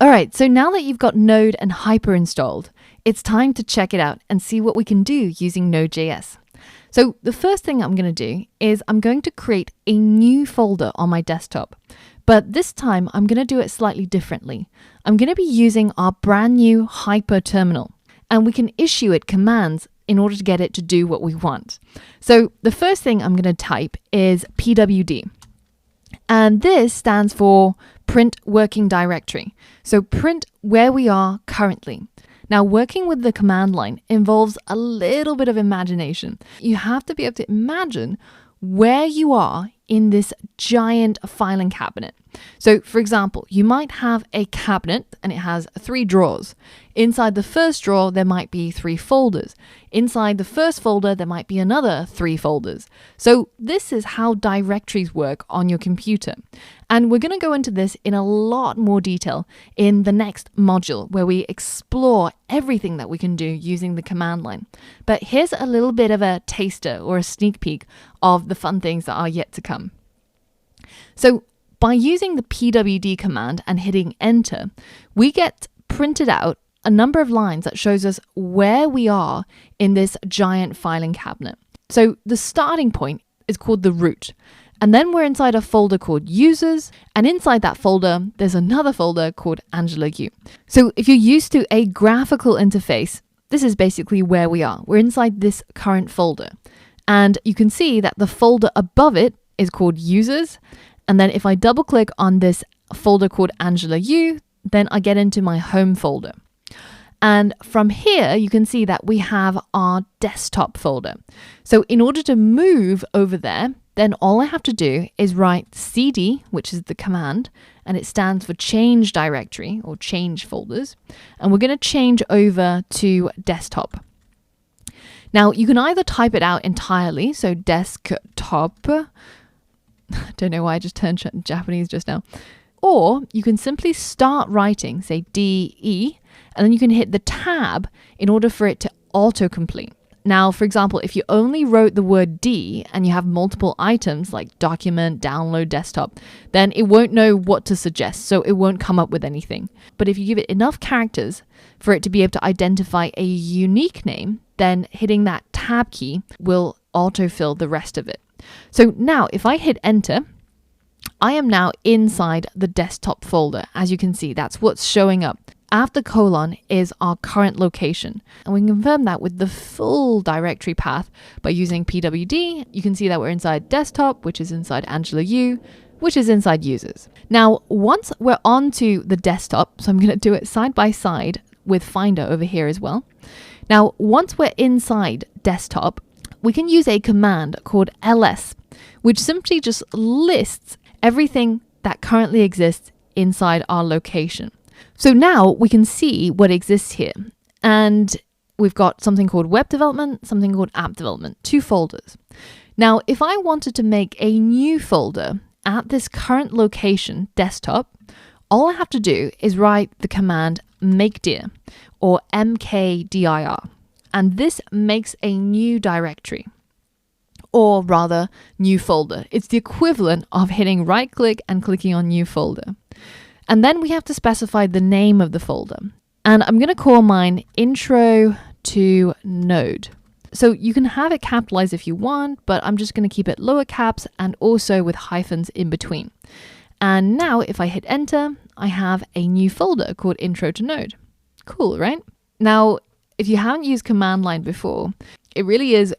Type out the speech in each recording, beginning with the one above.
All right, so now that you've got Node and Hyper installed, it's time to check it out and see what we can do using Node.js. So the first thing I'm going to do is I'm going to create a new folder on my desktop. But this time I'm going to do it slightly differently. I'm going to be using our brand new Hyper terminal, and we can issue it commands in order to get it to do what we want. So the first thing I'm going to type is pwd. And this stands for print working directory. So print where we are currently. Now, working with the command line involves a little bit of imagination. You have to be able to imagine where you are in this giant filing cabinet. So, for example, you might have a cabinet and it has 3 drawers. Inside the first drawer, there might be 3 folders. Inside the first folder, there might be another 3 folders. So this is how directories work on your computer. And we're going to go into this in a lot more detail in the next module, where we explore everything that we can do using the command line. But here's a little bit of a taster or a sneak peek of the fun things that are yet to come. So by using the pwd command and hitting enter, we get printed out a number of lines that shows us where we are in this giant filing cabinet. So the starting point is called the root. And then we're inside a folder called users. And inside that folder, there's another folder called Angela Yu. So if you're used to a graphical interface, this is basically where we are. We're inside this current folder. And you can see that the folder above it is called users. And then if I double click on this folder called Angela Yu, then I get into my home folder. And from here, you can see that we have our desktop folder. So in order to move over there, then all I have to do is write cd, which is the command, and it stands for change directory or change folders. And we're going to change over to desktop. Now, you can either type it out entirely, so desktop. Don't know why I just turned Japanese just now. Or you can simply start writing, say DE, and then you can hit the tab in order for it to autocomplete. Now, for example, if you only wrote the word D and you have multiple items like document, download, desktop, then it won't know what to suggest, so it won't come up with anything. But if you give it enough characters for it to be able to identify a unique name, then hitting that tab key will autofill the rest of it. So now if I hit enter, I am now inside the desktop folder. As you can see, that's what's showing up. After colon is our current location. And we can confirm that with the full directory path by using pwd. You can see that we're inside desktop, which is inside Angela Yu, which is inside users. Now, once we're onto the desktop, so I'm going to do it side by side with Finder over here as well. Now, once we're inside desktop, we can use a command called ls, which simply just lists everything that currently exists inside our location. So now we can see what exists here. And we've got something called web development, something called app development, 2 folders. Now, if I wanted to make a new folder at this current location, desktop, all I have to do is write the command makedir or mkdir. And this makes a new directory, or rather new folder. It's the equivalent of hitting right click and clicking on new folder. And then we have to specify the name of the folder. And I'm going to call mine intro to node. So you can have it capitalized if you want, but I'm just going to keep it lower caps and also with hyphens in between. And now if I hit enter, I have a new folder called intro to node. Cool, right? Now, if you haven't used command line before, it really is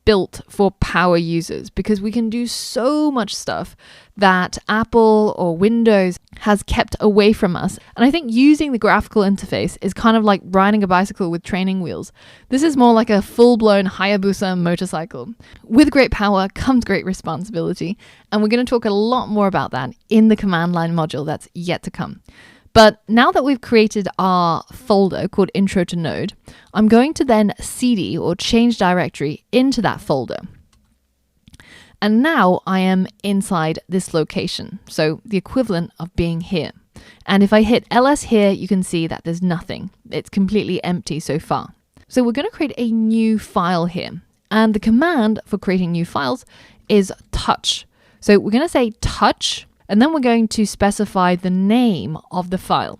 built for power users because we can do so much stuff that Apple or Windows has kept away from us. And I think using the graphical interface is kind of like riding a bicycle with training wheels. This is more like a full-blown Hayabusa motorcycle. With great power comes great responsibility. And we're going to talk a lot more about that in the command line module that's yet to come. But now that we've created our folder called Intro to Node, I'm going to then cd or change directory into that folder. And now I am inside this location, so the equivalent of being here. And if I hit ls here, you can see that there's nothing. It's completely empty so far. So we're going to create a new file here. And the command for creating new files is touch. So we're going to say touch. And then we're going to specify the name of the file.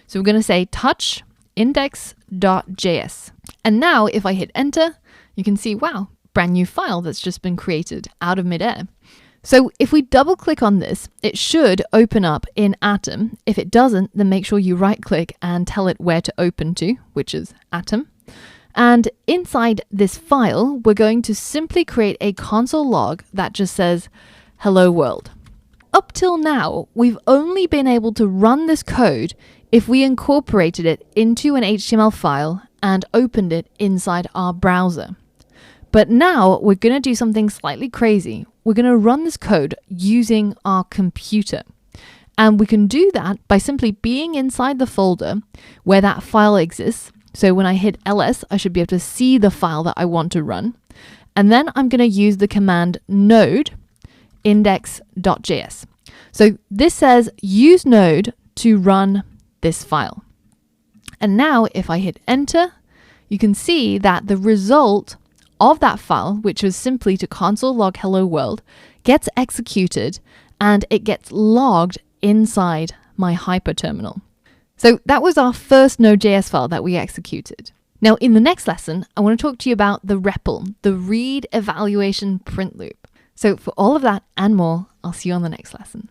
So we're going to say touch index.js. And now if I hit enter, you can see, wow, brand new file that's just been created out of midair. So if we double click on this, it should open up in Atom. If it doesn't, then make sure you right click and tell it where to open to, which is Atom. And inside this file, we're going to simply create a console log that just says, hello world. Up till now, we've only been able to run this code if we incorporated it into an HTML file and opened it inside our browser. But now we're going to do something slightly crazy. We're going to run this code using our computer. And we can do that by simply being inside the folder where that file exists. So when I hit ls, I should be able to see the file that I want to run. And then I'm going to use the command node index.js. So this says use node to run this file. And now if I hit enter, you can see that the result of that file, which was simply to console log hello world, gets executed and it gets logged inside my hyperterminal. So that was our first Node.js file that we executed. Now in the next lesson, I want to talk to you about the REPL, the read evaluation print loop. So for all of that and more, I'll see you on the next lesson.